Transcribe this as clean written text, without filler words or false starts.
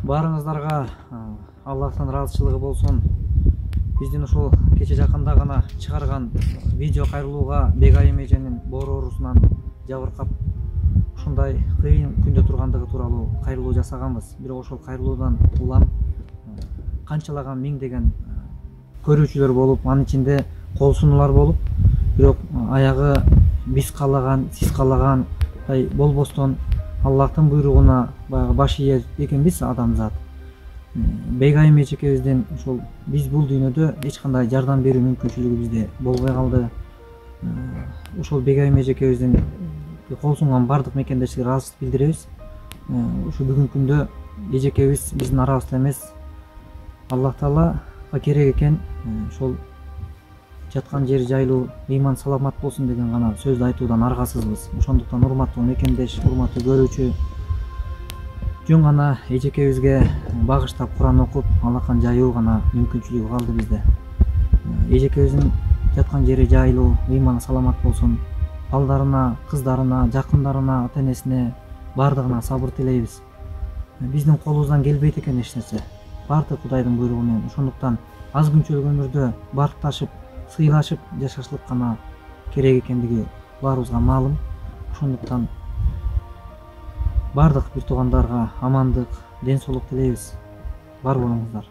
Баарыңыздарга Аллахтан ыраазычылыгы болсун. Биздин ушул кече жакында гана чыгарган видео кайрылууга Бегайым эженин боору оорусунан жабыркап ушундай кыйын күндө тургандыгы тууралуу кайрылуу жасаганбыз. Бирок ошол кайрылуудан улам канчалаган миңдеген көрүүчүлөр болуп, анын ичинде кол сунуулар болуп, бирок аягы биз каалаган, сиз каалагандай болбостон Аллахтын буйругуна баягы баш ийет экенбиз адамзат. Бегайым эжекебизден ушул биз бул дүйнөдө эч кандай жардам берүү мүмкүнчүлүгү бизде болбой калды. Ушул Бегайым эжекебиздин кол сунган бардык мекендештерге ыраазычылык билдиребиз. Ушу бүгүнкү күндө эжекебиз биздин арабызда эмес. Аллах Таалага керек экен ошол жаткан жери жайлуу, ыйман саламат болсун деген гана сөздү айтуудан аргасызбыз. Ошондуктан урматтуу мекендеш, урматтуу көрүүчү, жөн гана эжекебизге багыштап Куран окуп, алакан жаюу гана мүмкүнчүлүгү калды бизде. Эжекебиздин жаткан жери жайлуу, ыйманы саламат болсун. Балдарына, кыздарына, жакындарына, ата-энесине бардыгына сабыр тилейбиз. Биздин колубуздан келбейт экен эч нерсе. Бардык Кудайдын буйругу менен. Ошондуктан аз күнчөлүк өмүрдө баркташып, сыйлашып жашашлык гана керек экендиги баарыбызга маалым. Ошондуктан бардык бир туугандарга амандык, ден соолук тилейбиз. Бар болуңуздар.